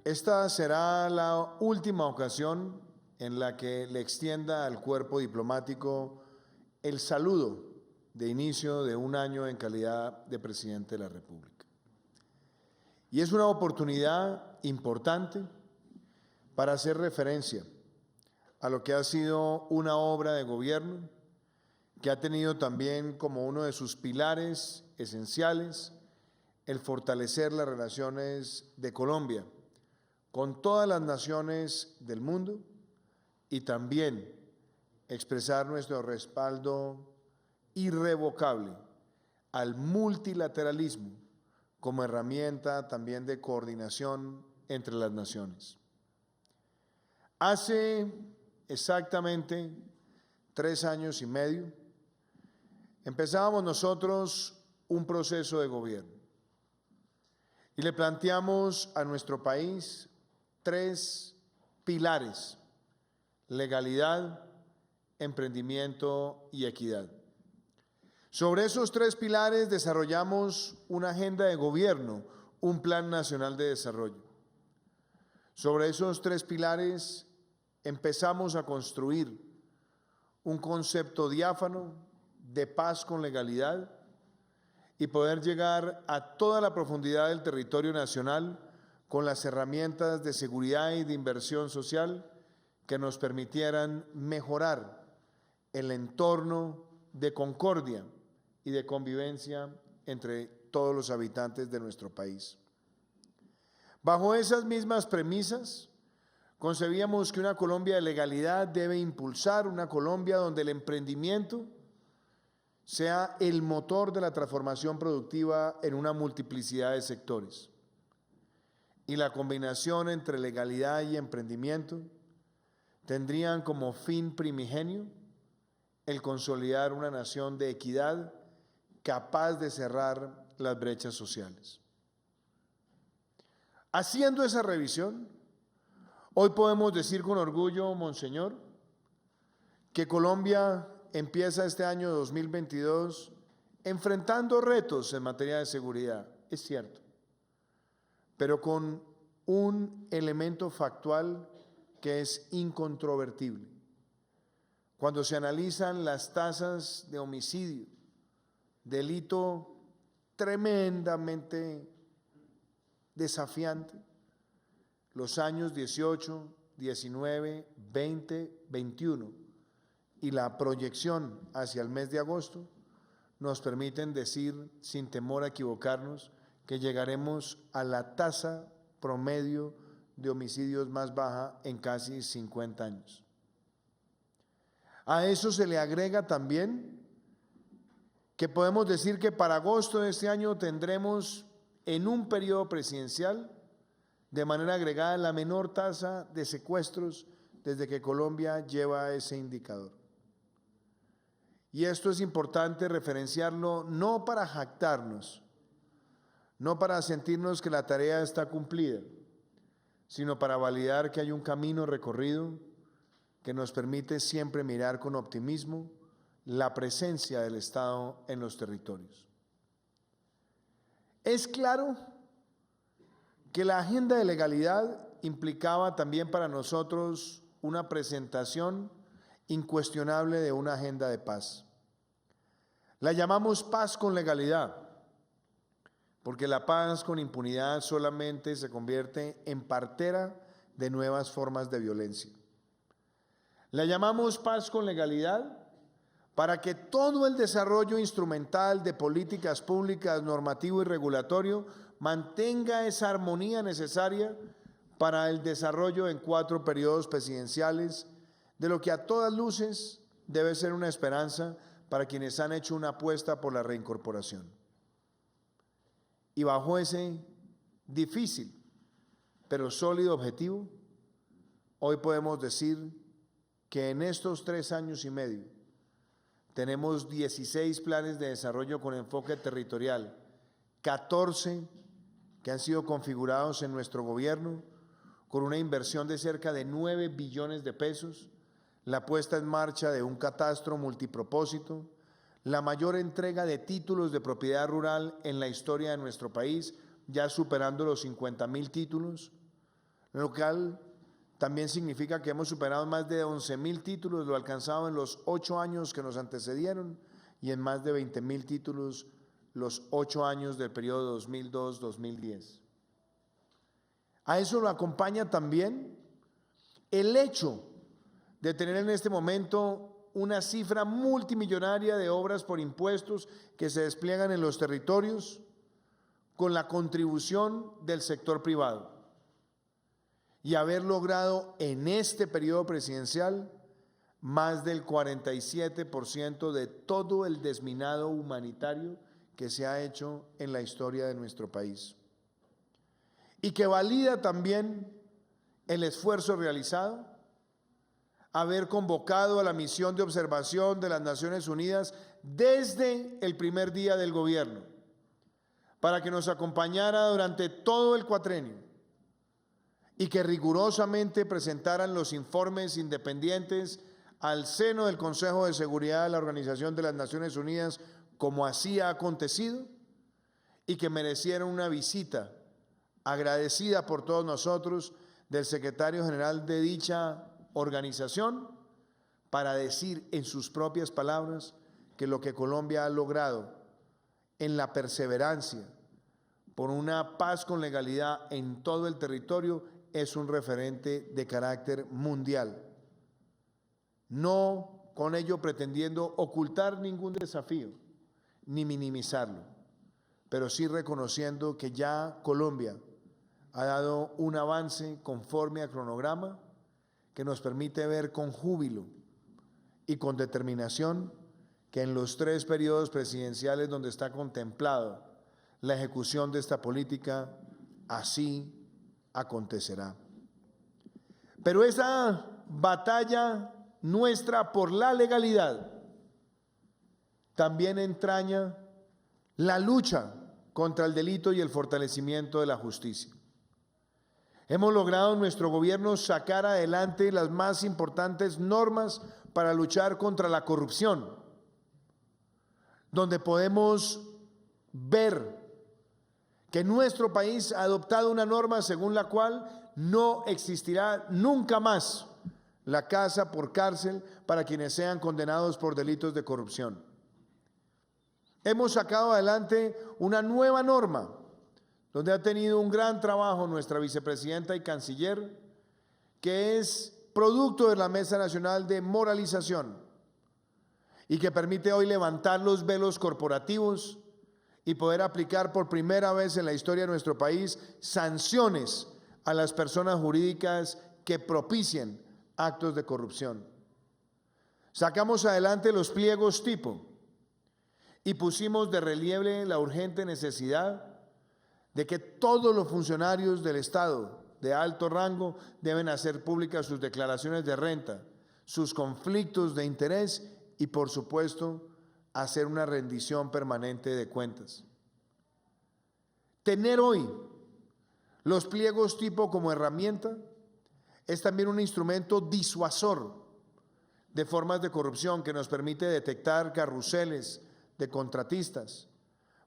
Esta será la última ocasión en la que le extienda al cuerpo diplomático el saludo de inicio de un año en calidad de presidente de la República. Y es una oportunidad importante para hacer referencia a lo que ha sido una obra de gobierno que ha tenido también como uno de sus pilares esenciales el fortalecer las relaciones de Colombia con todas las naciones del mundo y también expresar nuestro respaldo irrevocable al multilateralismo como herramienta también de coordinación entre las naciones. Hace exactamente 3 años y medio empezábamos nosotros un proceso de gobierno y le planteamos a nuestro país 3 pilares: legalidad, emprendimiento y equidad. Sobre esos 3 pilares desarrollamos una agenda de gobierno, un plan nacional de desarrollo. Sobre esos 3 pilares empezamos a construir un concepto diáfano de paz con legalidad y poder llegar a toda la profundidad del territorio nacional con las herramientas de seguridad y de inversión social que nos permitieran mejorar el entorno de concordia y de convivencia entre todos los habitantes de nuestro país. Bajo esas mismas premisas, concebíamos que una Colombia de legalidad debe impulsar una Colombia donde el emprendimiento sea el motor de la transformación productiva en una multiplicidad de sectores. Y la combinación entre legalidad y emprendimiento tendrían como fin primigenio el consolidar una nación de equidad capaz de cerrar las brechas sociales. Haciendo esa revisión, hoy podemos decir con orgullo, Monseñor, que Colombia empieza este año 2022 enfrentando retos en materia de seguridad, es cierto, pero con un elemento factual que es incontrovertible. Cuando se analizan las tasas de homicidio, delito tremendamente desafiante, los años 18, 19, 20, 21 y la proyección hacia el mes de agosto nos permiten decir, sin temor a equivocarnos, que llegaremos a la tasa promedio de homicidios más baja en casi 50 años. A eso se le agrega también que podemos decir que para agosto de este año tendremos en un periodo presidencial de manera agregada la menor tasa de secuestros desde que Colombia lleva ese indicador. Y esto es importante referenciarlo no para jactarnos, no para sentirnos que la tarea está cumplida, sino para validar que hay un camino recorrido que nos permite siempre mirar con optimismo la presencia del Estado en los territorios. Es claro que la agenda de legalidad implicaba también para nosotros una presentación incuestionable de una agenda de paz. La llamamos paz con legalidad, porque la paz con impunidad solamente se convierte en partera de nuevas formas de violencia. La llamamos paz con legalidad para que todo el desarrollo instrumental de políticas públicas, normativo y regulatorio mantenga esa armonía necesaria para el desarrollo en 4 periodos presidenciales, de lo que a todas luces debe ser una esperanza para quienes han hecho una apuesta por la reincorporación. Y bajo ese difícil pero sólido objetivo, hoy podemos decir que en estos 3 años y medio tenemos 16 planes de desarrollo con enfoque territorial, 14 que han sido configurados en nuestro gobierno con una inversión de cerca de 9 billones de pesos, la puesta en marcha de un catastro multipropósito, la mayor entrega de títulos de propiedad rural en la historia de nuestro país, ya superando los 50.000 títulos, lo cual también significa que hemos superado más de 11.000 títulos, lo alcanzado en los 8 años que nos antecedieron, y en más de 20.000 títulos los 8 años del periodo 2002-2010. A eso lo acompaña también el hecho de tener en este momento una cifra multimillonaria de obras por impuestos que se despliegan en los territorios con la contribución del sector privado, y haber logrado en este periodo presidencial más del 47% de todo el desminado humanitario que se ha hecho en la historia de nuestro país, y que valida también el esfuerzo realizado, haber convocado a la misión de observación de las Naciones Unidas desde el primer día del gobierno, para que nos acompañara durante todo el cuatrenio y que rigurosamente presentaran los informes independientes al seno del Consejo de Seguridad de la Organización de las Naciones Unidas, como así ha acontecido, y que merecieron una visita agradecida por todos nosotros del secretario general de dicha organización, para decir en sus propias palabras que lo que Colombia ha logrado en la perseverancia por una paz con legalidad en todo el territorio es un referente de carácter mundial. No con ello pretendiendo ocultar ningún desafío ni minimizarlo, pero sí reconociendo que ya Colombia ha dado un avance conforme a cronograma que nos permite ver con júbilo y con determinación que en los 3 periodos presidenciales donde está contemplado la ejecución de esta política, así acontecerá. Pero esa batalla nuestra por la legalidad también entraña la lucha contra el delito y el fortalecimiento de la justicia. Hemos logrado en nuestro gobierno sacar adelante las más importantes normas para luchar contra la corrupción, donde podemos ver que nuestro país ha adoptado una norma según la cual no existirá nunca más la casa por cárcel para quienes sean condenados por delitos de corrupción. Hemos sacado adelante una nueva norma donde ha tenido un gran trabajo nuestra vicepresidenta y canciller, que es producto de la Mesa Nacional de Moralización y que permite hoy levantar los velos corporativos y poder aplicar por primera vez en la historia de nuestro país sanciones a las personas jurídicas que propicien actos de corrupción. Sacamos adelante los pliegos tipo y pusimos de relieve la urgente necesidad de que todos los funcionarios del Estado de alto rango deben hacer públicas sus declaraciones de renta, sus conflictos de interés y, por supuesto, hacer una rendición permanente de cuentas. Tener hoy los pliegos tipo como herramienta es también un instrumento disuasor de formas de corrupción que nos permite detectar carruseles de contratistas,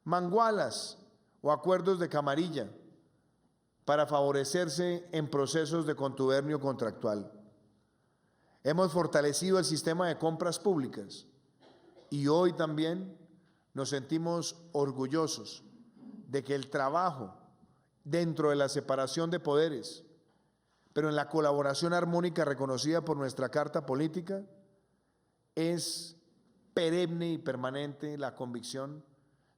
mangualas o acuerdos de camarilla para favorecerse en procesos de contubernio contractual. Hemos fortalecido el sistema de compras públicas y hoy también nos sentimos orgullosos de que el trabajo dentro de la separación de poderes, pero en la colaboración armónica reconocida por nuestra Carta Política, es perenne y permanente la convicción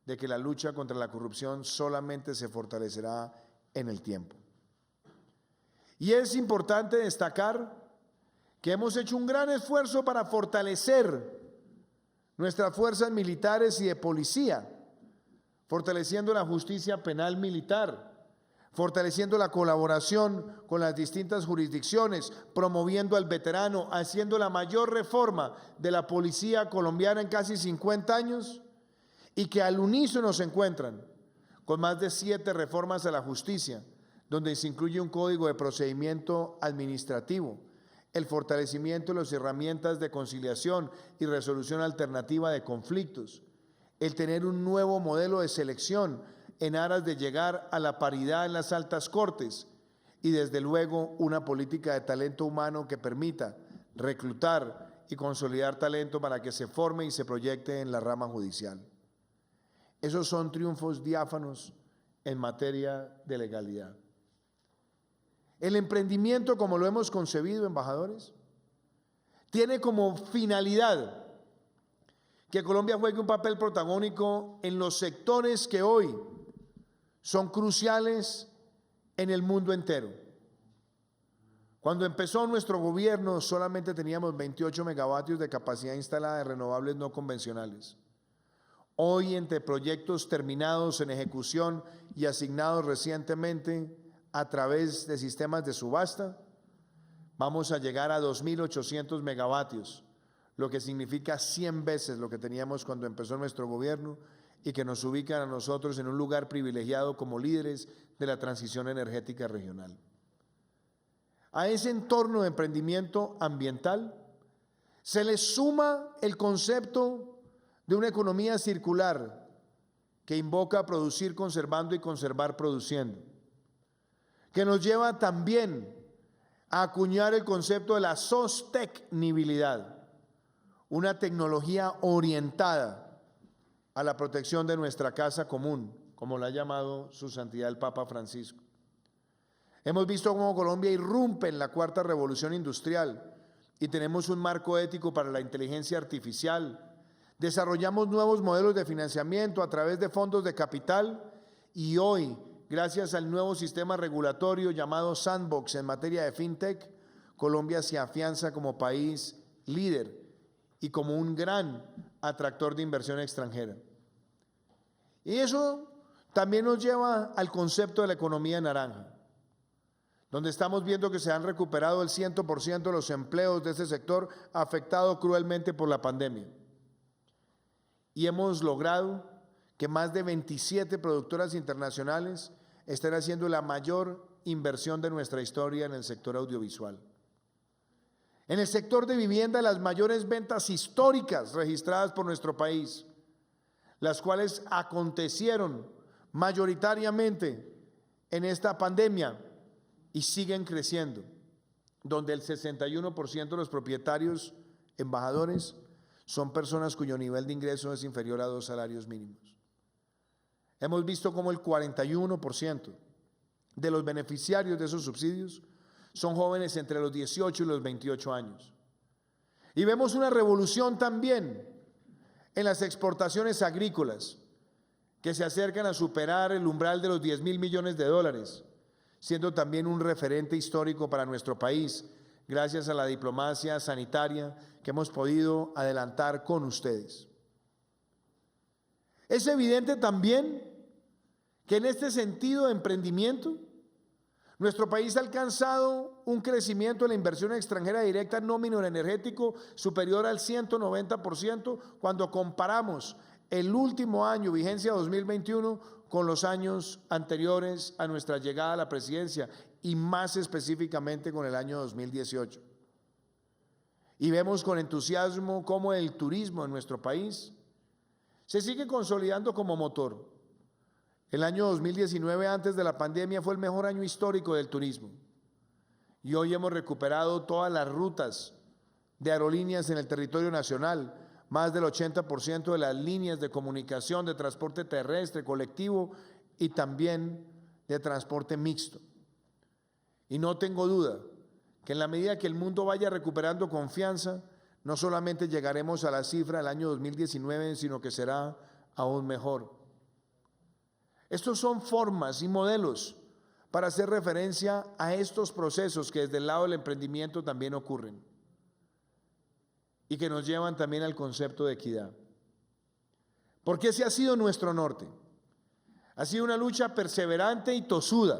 de que la lucha contra la corrupción solamente se fortalecerá en el tiempo. Y es importante destacar que hemos hecho un gran esfuerzo para fortalecer nuestras fuerzas militares y de policía, fortaleciendo la justicia penal militar, fortaleciendo la colaboración con las distintas jurisdicciones, promoviendo al veterano, haciendo la mayor reforma de la policía colombiana en casi 50 años, y que al unísono se encuentran con más de 7 reformas a la justicia, donde se incluye un código de procedimiento administrativo, el fortalecimiento de las herramientas de conciliación y resolución alternativa de conflictos, el tener un nuevo modelo de selección en aras de llegar a la paridad en las altas cortes, y desde luego una política de talento humano que permita reclutar y consolidar talento para que se forme y se proyecte en la rama judicial. Esos son triunfos diáfanos en materia de legalidad. El emprendimiento, como lo hemos concebido, embajadores, tiene como finalidad que Colombia juegue un papel protagónico en los sectores que hoy son cruciales en el mundo entero. Cuando empezó nuestro gobierno solamente teníamos 28 megavatios de capacidad instalada de renovables no convencionales. Hoy, entre proyectos terminados en ejecución y asignados recientemente a través de sistemas de subasta, vamos a llegar a 2.800 megavatios, lo que significa 100 veces lo que teníamos cuando empezó nuestro gobierno y que nos ubican a nosotros en un lugar privilegiado como líderes de la transición energética regional. A ese entorno de emprendimiento ambiental se le suma el concepto de una economía circular que invoca a producir conservando y conservar produciendo, que nos lleva también a acuñar el concepto de la sostenibilidad, una tecnología orientada a la protección de nuestra casa común, como la ha llamado su santidad el Papa Francisco. Hemos visto cómo Colombia irrumpe en la cuarta revolución industrial y tenemos un marco ético para la inteligencia artificial. Desarrollamos nuevos modelos de financiamiento a través de fondos de capital y hoy, gracias al nuevo sistema regulatorio llamado Sandbox en materia de fintech, Colombia se afianza como país líder y como un gran atractor de inversión extranjera. Y eso también nos lleva al concepto de la economía naranja, donde estamos viendo que se han recuperado el 100% de los empleos de este sector afectado cruelmente por la pandemia. Y hemos logrado que más de 27 productoras internacionales estén haciendo la mayor inversión de nuestra historia en el sector audiovisual. En el sector de vivienda, las mayores ventas históricas registradas por nuestro país, las cuales acontecieron mayoritariamente en esta pandemia y siguen creciendo, donde el 61% de los propietarios, embajadores, son personas cuyo nivel de ingreso es inferior a 2 salarios mínimos. Hemos visto cómo el 41% de los beneficiarios de esos subsidios son jóvenes entre los 18 y los 28 años. Y vemos una revolución también en las exportaciones agrícolas, que se acercan a superar el umbral de los 10.000 millones de dólares, siendo también un referente histórico para nuestro país, gracias a la diplomacia sanitaria que hemos podido adelantar con ustedes. Es evidente también que en este sentido de emprendimiento, nuestro país ha alcanzado un crecimiento de la inversión extranjera directa no mineroenergético superior al 190% cuando comparamos el último año, vigencia 2021, con los años anteriores a nuestra llegada a la presidencia y más específicamente con el año 2018. Y vemos con entusiasmo cómo el turismo en nuestro país se sigue consolidando como motor. El año 2019, antes de la pandemia, fue el mejor año histórico del turismo. Y hoy hemos recuperado todas las rutas de aerolíneas en el territorio nacional, más del 80% de las líneas de comunicación, de transporte terrestre, colectivo y también de transporte mixto. Y no tengo duda que en la medida que el mundo vaya recuperando confianza, no solamente llegaremos a la cifra del año 2019, sino que será aún mejor. Estos son formas y modelos para hacer referencia a estos procesos que desde el lado del emprendimiento también ocurren y que nos llevan también al concepto de equidad. Porque ese ha sido nuestro norte. Ha sido una lucha perseverante y tosuda.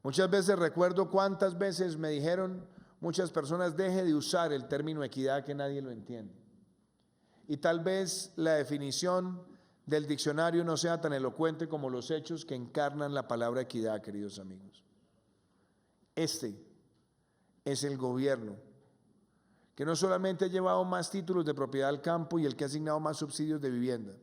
Muchas veces recuerdo cuántas veces me dijeron muchas personas: deje de usar el término equidad, que nadie lo entiende. Y tal vez la definición del diccionario no sea tan elocuente como los hechos que encarnan la palabra equidad, queridos amigos. Este es el gobierno que no solamente ha llevado más títulos de propiedad al campo y el que ha asignado más subsidios de vivienda,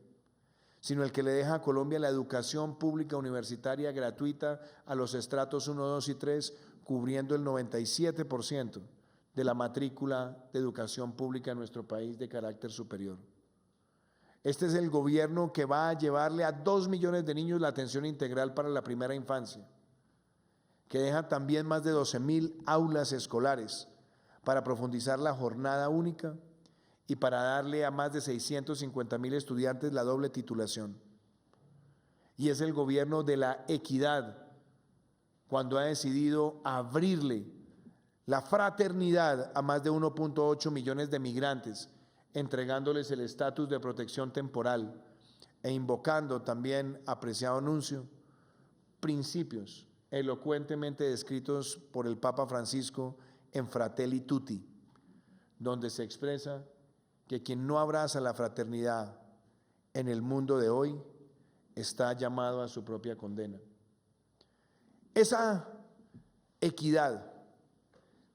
sino el que le deja a Colombia la educación pública universitaria gratuita a los estratos 1, 2 y 3, cubriendo el 97% de la matrícula de educación pública en nuestro país de carácter superior. Este es el gobierno que va a llevarle a 2 millones de niños la atención integral para la primera infancia, que deja también más de 12.000 aulas escolares para profundizar la jornada única y para darle a más de 650.000 estudiantes la doble titulación. Y es el gobierno de la equidad, cuando ha decidido abrirle la fraternidad a más de 1.8 millones de migrantes, entregándoles el estatus de protección temporal e invocando también, apreciado nuncio, principios elocuentemente descritos por el Papa Francisco en Fratelli Tutti, donde se expresa que quien no abraza la fraternidad en el mundo de hoy está llamado a su propia condena. Esa equidad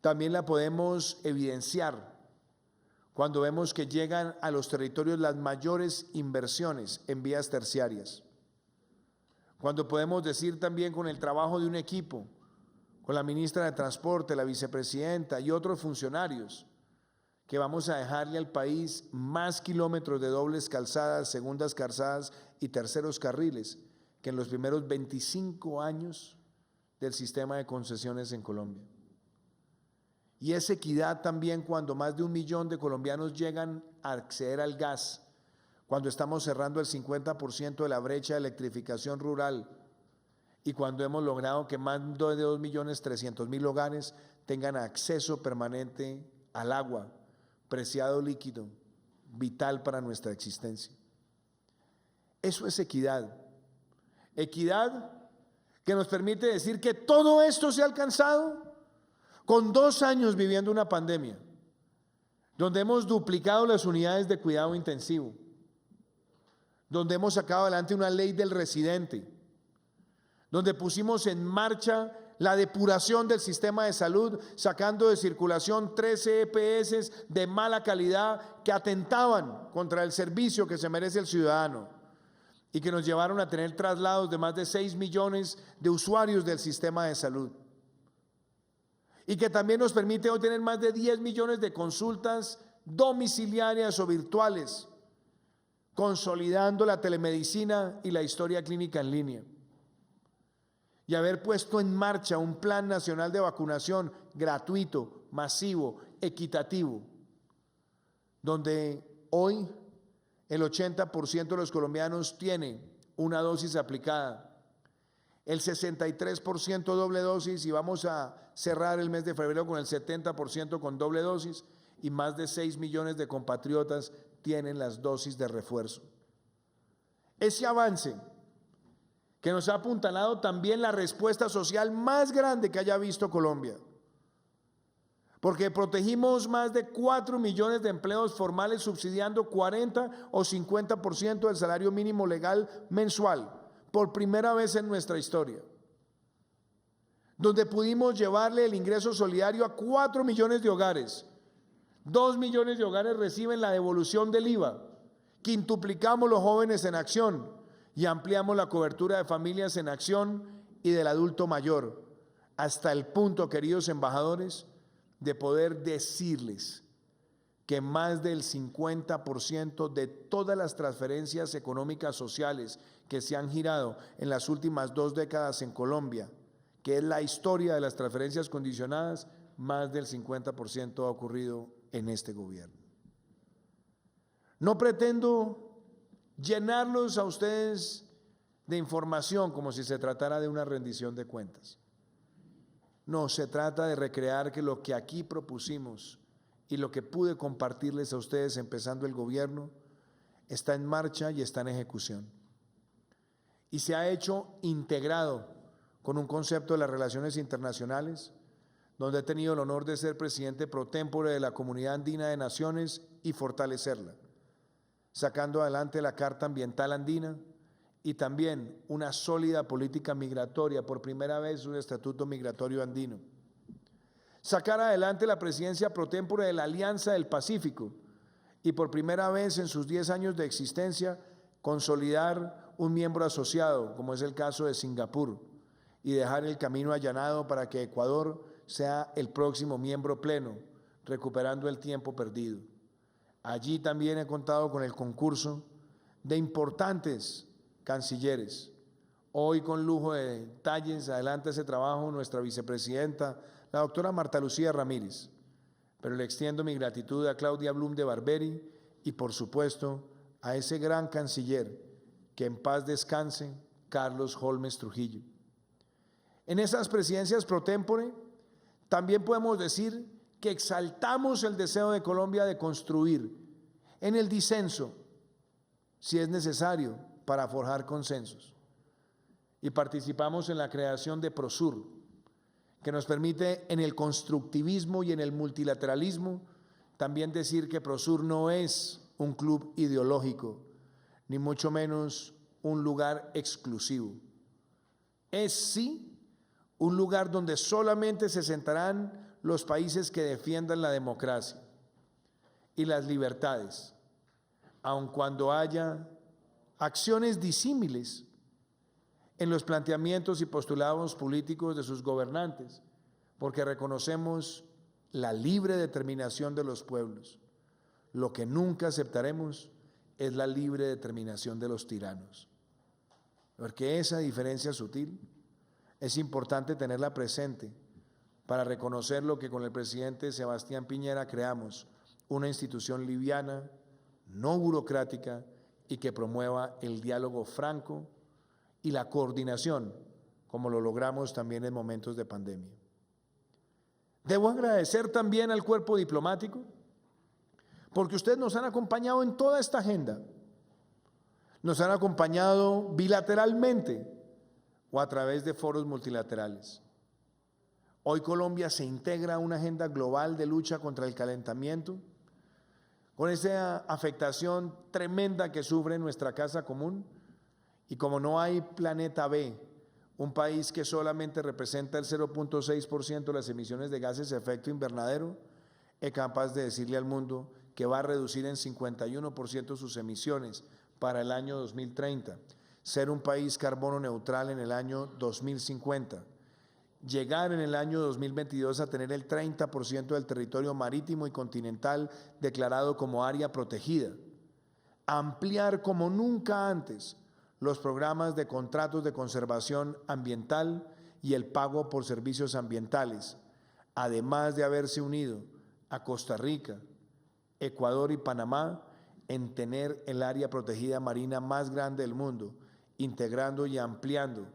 también la podemos evidenciar cuando vemos que llegan a los territorios las mayores inversiones en vías terciarias. Cuando podemos decir también con el trabajo de un equipo, con la ministra de Transporte, la vicepresidenta y otros funcionarios, que vamos a dejarle al país más kilómetros de dobles calzadas, segundas calzadas y terceros carriles que en los primeros 25 años del sistema de concesiones en Colombia. Y es equidad también cuando más de 1 millón de colombianos llegan a acceder al gas, cuando estamos cerrando el 50% de la brecha de electrificación rural y cuando hemos logrado que más de 2.300.000 hogares tengan acceso permanente al agua, preciado líquido, vital para nuestra existencia. Eso es equidad. Equidad que nos permite decir que todo esto se ha alcanzado con 2 años viviendo una pandemia, donde hemos duplicado las unidades de cuidado intensivo, donde hemos sacado adelante una ley del residente, donde pusimos en marcha la depuración del sistema de salud, sacando de circulación 13 EPS de mala calidad que atentaban contra el servicio que se merece el ciudadano y que nos llevaron a tener traslados de más de 6 millones de usuarios del sistema de salud. Y que también nos permite hoy tener más de 10 millones de consultas domiciliarias o virtuales, consolidando la telemedicina y la historia clínica en línea. Y haber puesto en marcha un plan nacional de vacunación gratuito, masivo, equitativo, donde hoy el 80% de los colombianos tiene una dosis aplicada, el 63% doble dosis y vamos a cerrar el mes de febrero con el 70% con doble dosis y más de 6 millones de compatriotas tienen las dosis de refuerzo. Ese avance que nos ha apuntalado también la respuesta social más grande que haya visto Colombia, porque protegimos más de 4 millones de empleos formales subsidiando 40 o 50% del salario mínimo legal mensual, por primera vez en nuestra historia, donde pudimos llevarle el ingreso solidario a 4 millones de hogares, 2 millones de hogares reciben la devolución del IVA, quintuplicamos los jóvenes en acción, y ampliamos la cobertura de familias en acción y del adulto mayor, hasta el punto, queridos embajadores, de poder decirles que más del 50% de todas las transferencias económicas sociales que se han girado en las últimas 2 décadas en Colombia, que es la historia de las transferencias condicionadas, más del 50% ha ocurrido en este gobierno. No pretendo llenarlos a ustedes de información como si se tratara de una rendición de cuentas. No, se trata de recrear que lo que aquí propusimos y lo que pude compartirles a ustedes empezando el gobierno está en marcha y está en ejecución. Y se ha hecho integrado con un concepto de las relaciones internacionales, donde he tenido el honor de ser presidente pro tempore de la Comunidad Andina de Naciones y fortalecerla, sacando adelante la Carta Ambiental Andina y también una sólida política migratoria, por primera vez un estatuto migratorio andino. Sacar adelante la presidencia pro tempore de la Alianza del Pacífico y por primera vez en sus 10 años de existencia consolidar un miembro asociado, como es el caso de Singapur, y dejar el camino allanado para que Ecuador sea el próximo miembro pleno, recuperando el tiempo perdido. Allí también he contado con el concurso de importantes cancilleres. Hoy, con lujo de detalles, adelanta ese trabajo nuestra vicepresidenta, la doctora Marta Lucía Ramírez. Pero le extiendo mi gratitud a Claudia Blum de Barberi y, por supuesto, a ese gran canciller, que en paz descanse, Carlos Holmes Trujillo. En esas presidencias pro tempore, también podemos decir que exaltamos el deseo de Colombia de construir en el disenso, si es necesario, para forjar consensos. Y participamos en la creación de Prosur, que nos permite en el constructivismo y en el multilateralismo también decir que Prosur no es un club ideológico, ni mucho menos un lugar exclusivo. Es sí un lugar donde solamente se sentarán los países que defiendan la democracia y las libertades, aun cuando haya acciones disímiles en los planteamientos y postulados políticos de sus gobernantes, porque reconocemos la libre determinación de los pueblos. Lo que nunca aceptaremos es la libre determinación de los tiranos, porque esa diferencia sutil es importante tenerla presente para reconocer lo que con el presidente Sebastián Piñera creamos, una institución liviana, no burocrática y que promueva el diálogo franco y la coordinación, como lo logramos también en momentos de pandemia. Debo agradecer también al cuerpo diplomático, porque ustedes nos han acompañado en toda esta agenda, nos han acompañado bilateralmente o a través de foros multilaterales. Hoy Colombia se integra a una agenda global de lucha contra el calentamiento, con esa afectación tremenda que sufre nuestra casa común, y como no hay planeta B, un país que solamente representa el 0.6% de las emisiones de gases de efecto invernadero, es capaz de decirle al mundo que va a reducir en 51% sus emisiones para el año 2030, ser un país carbono neutral en el año 2050, llegar en el año 2022 a tener el 30% del territorio marítimo y continental declarado como área protegida, ampliar como nunca antes los programas de contratos de conservación ambiental y el pago por servicios ambientales, además de haberse unido a Costa Rica, Ecuador y Panamá en tener el área protegida marina más grande del mundo, integrando y ampliando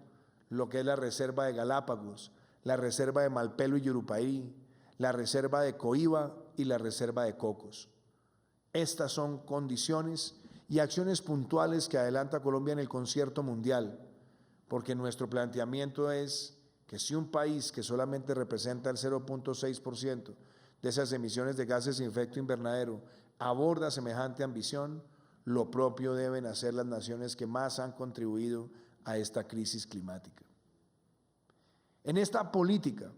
lo que es la reserva de Galápagos, la reserva de Malpelo y Yurupari, la reserva de Coiba y la reserva de Cocos. Estas son condiciones y acciones puntuales que adelanta Colombia en el concierto mundial, porque nuestro planteamiento es que si un país que solamente representa el 0.6% de esas emisiones de gases de efecto invernadero aborda semejante ambición, lo propio deben hacer las naciones que más han contribuido a esta crisis climática. En esta política,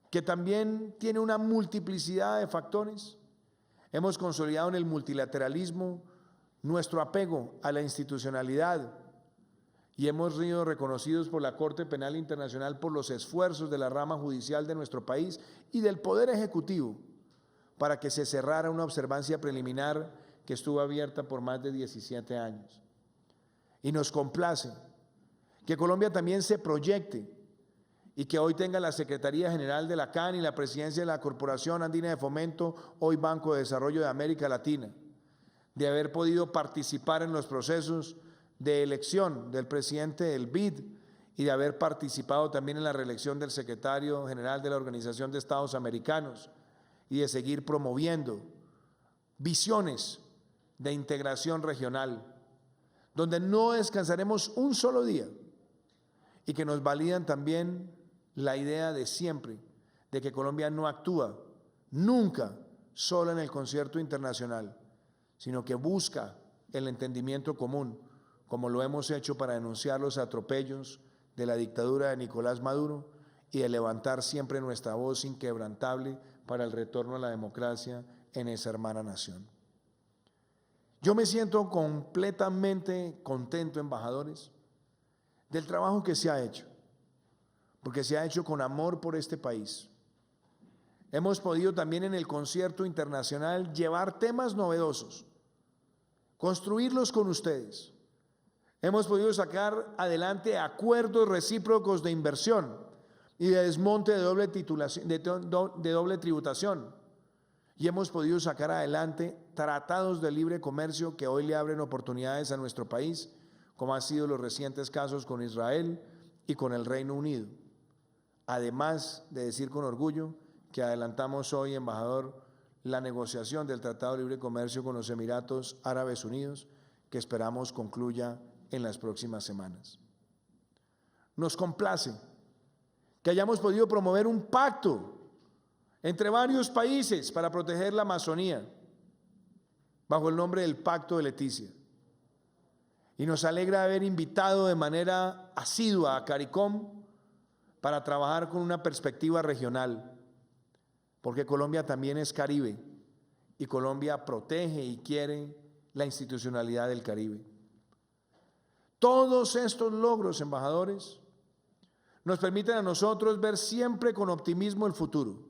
que también tiene una multiplicidad de factores, hemos consolidado en el multilateralismo nuestro apego a la institucionalidad y hemos sido reconocidos por la Corte Penal Internacional por los esfuerzos de la rama judicial de nuestro país y del Poder Ejecutivo para que se cerrara una observancia preliminar que estuvo abierta por más de 17 años. Y nos complace que Colombia también se proyecte y que hoy tenga la Secretaría General de la CAN y la presidencia de la Corporación Andina de Fomento, hoy Banco de Desarrollo de América Latina, de haber podido participar en los procesos de elección del presidente del BID y de haber participado también en la reelección del secretario general de la Organización de Estados Americanos y de seguir promoviendo visiones de integración regional, donde no descansaremos un solo día y que nos validan también la idea de siempre de que Colombia no actúa nunca sola en el concierto internacional, sino que busca el entendimiento común, como lo hemos hecho para denunciar los atropellos de la dictadura de Nicolás Maduro y de levantar siempre nuestra voz inquebrantable para el retorno a la democracia en esa hermana nación. Yo me siento completamente contento, embajadores, del trabajo que se ha hecho, porque se ha hecho con amor por este país. Hemos podido también en el concierto internacional llevar temas novedosos, construirlos con ustedes. Hemos podido sacar adelante acuerdos recíprocos de inversión y de desmonte de doble tributación. Y hemos podido sacar adelante tratados de libre comercio que hoy le abren oportunidades a nuestro país, como han sido los recientes casos con Israel y con el Reino Unido. Además de decir con orgullo que adelantamos hoy, embajador, la negociación del Tratado de Libre Comercio con los Emiratos Árabes Unidos, que esperamos concluya en las próximas semanas. Nos complace que hayamos podido promover un pacto entre varios países para proteger la Amazonía, bajo el nombre del Pacto de Leticia. Y nos alegra haber invitado de manera asidua a CARICOM para trabajar con una perspectiva regional, porque Colombia también es Caribe y Colombia protege y quiere la institucionalidad del Caribe. Todos estos logros, embajadores, nos permiten a nosotros ver siempre con optimismo el futuro,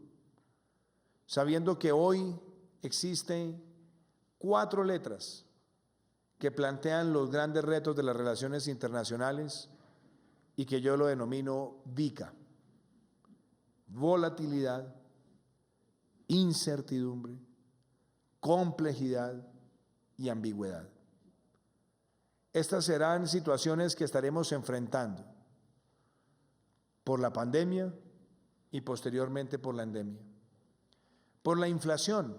sabiendo que hoy existen 4 letras que plantean los grandes retos de las relaciones internacionales y que yo lo denomino VICA: volatilidad, incertidumbre, complejidad y ambigüedad. Estas serán situaciones que estaremos enfrentando por la pandemia y posteriormente por la endemia, por la inflación,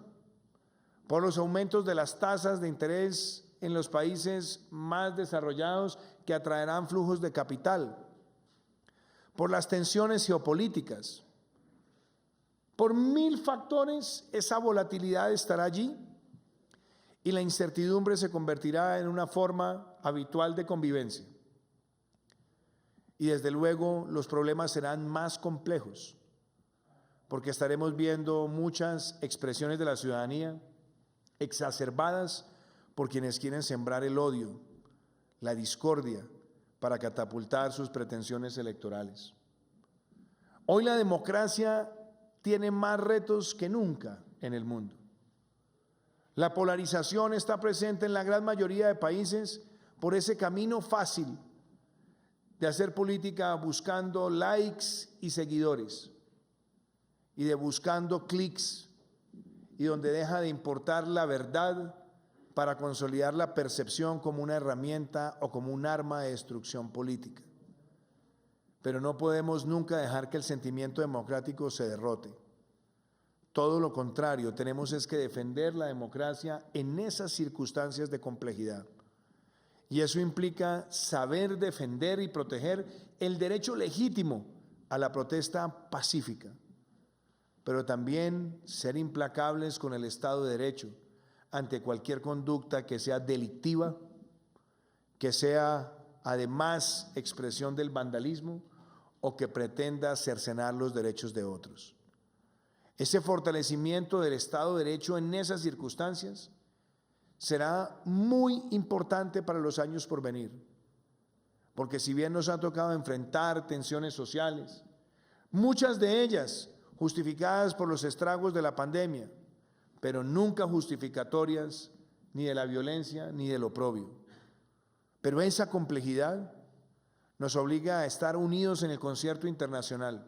por los aumentos de las tasas de interés en los países más desarrollados que atraerán flujos de capital, por las tensiones geopolíticas. Por 1000 factores esa volatilidad estará allí y la incertidumbre se convertirá en una forma habitual de convivencia. Y desde luego los problemas serán más complejos, porque estaremos viendo muchas expresiones de la ciudadanía exacerbadas por quienes quieren sembrar el odio, la discordia, para catapultar sus pretensiones electorales. Hoy la democracia tiene más retos que nunca en el mundo. La polarización está presente en la gran mayoría de países por ese camino fácil de hacer política buscando likes y seguidores y de buscando clics, y donde deja de importar la verdad para consolidar la percepción como una herramienta o como un arma de destrucción política. Pero no podemos nunca dejar que el sentimiento democrático se derrote. Todo lo contrario, tenemos es que defender la democracia en esas circunstancias de complejidad. Y eso implica saber defender y proteger el derecho legítimo a la protesta pacífica, pero también ser implacables con el Estado de Derecho ante cualquier conducta que sea delictiva, que sea además expresión del vandalismo o que pretenda cercenar los derechos de otros. Ese fortalecimiento del Estado de Derecho en esas circunstancias será muy importante para los años por venir, porque si bien nos ha tocado enfrentar tensiones sociales, muchas de ellas justificadas por los estragos de la pandemia, pero nunca justificatorias ni de la violencia ni del oprobio. Pero esa complejidad nos obliga a estar unidos en el concierto internacional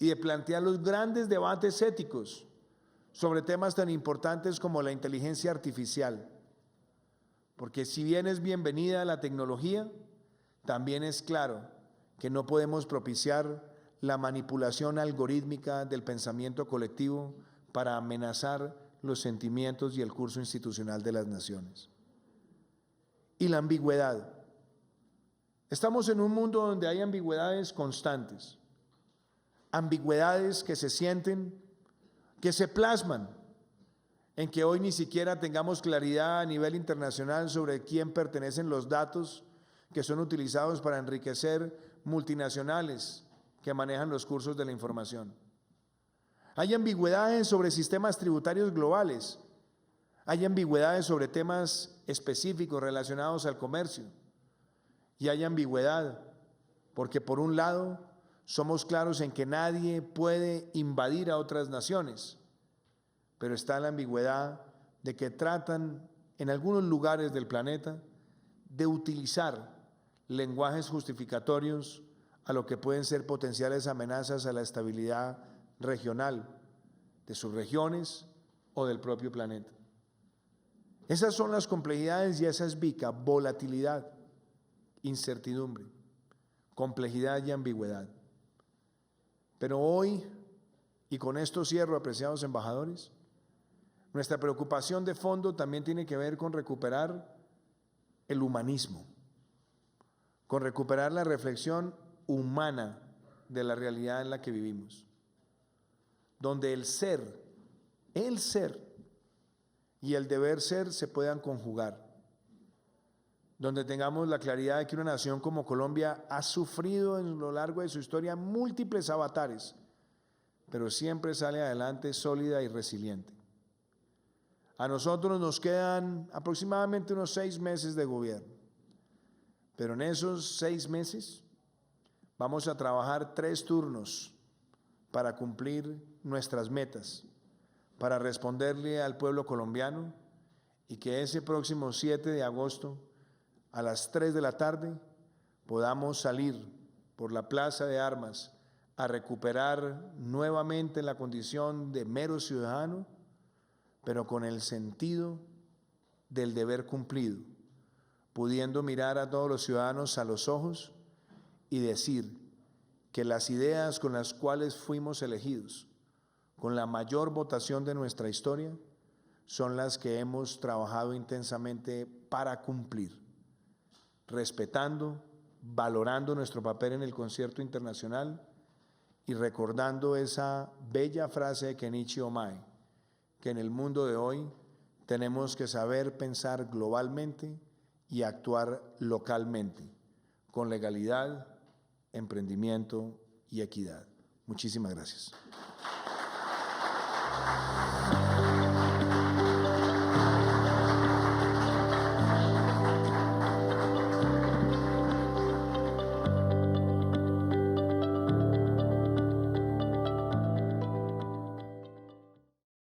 y de plantear los grandes debates éticos sobre temas tan importantes como la inteligencia artificial, porque si bien es bienvenida la tecnología, también es claro que no podemos propiciar la manipulación algorítmica del pensamiento colectivo para amenazar los sentimientos y el curso institucional de las naciones. Y la ambigüedad. Estamos en un mundo donde hay ambigüedades constantes, ambigüedades que se sienten, que se plasman en que hoy ni siquiera tengamos claridad a nivel internacional sobre quién pertenecen los datos que son utilizados para enriquecer multinacionales que manejan los cursos de la información. Hay ambigüedades sobre sistemas tributarios globales. Hay ambigüedades sobre temas específicos relacionados al comercio. Y hay ambigüedad porque por un lado somos claros en que nadie puede invadir a otras naciones, pero está la ambigüedad de que tratan en algunos lugares del planeta de utilizar lenguajes justificatorios a lo que pueden ser potenciales amenazas a la estabilidad regional de sus regiones o del propio planeta. Esas son las complejidades y esa es VICA: volatilidad, incertidumbre, complejidad y ambigüedad. Pero hoy, y con esto cierro, apreciados embajadores, nuestra preocupación de fondo también tiene que ver con recuperar el humanismo, con recuperar la reflexión humana de la realidad en la que vivimos, donde el ser y el deber ser se puedan conjugar, donde tengamos la claridad de que una nación como Colombia ha sufrido en lo largo de su historia múltiples avatares, pero siempre sale adelante sólida y resiliente. A nosotros nos quedan aproximadamente unos 6 meses de gobierno, pero en esos 6 meses vamos a trabajar 3 turnos para cumplir nuestras metas, para responderle al pueblo colombiano y que ese próximo 7 de agosto a las 3 de la tarde podamos salir por la Plaza de Armas a recuperar nuevamente la condición de mero ciudadano, pero con el sentido del deber cumplido, pudiendo mirar a todos los ciudadanos a los ojos y decir que las ideas con las cuales fuimos elegidos, con la mayor votación de nuestra historia, son las que hemos trabajado intensamente para cumplir, respetando, valorando nuestro papel en el concierto internacional y recordando esa bella frase de Kenichi Omae, que en el mundo de hoy tenemos que saber pensar globalmente y actuar localmente, con legalidad, emprendimiento y equidad. Muchísimas gracias.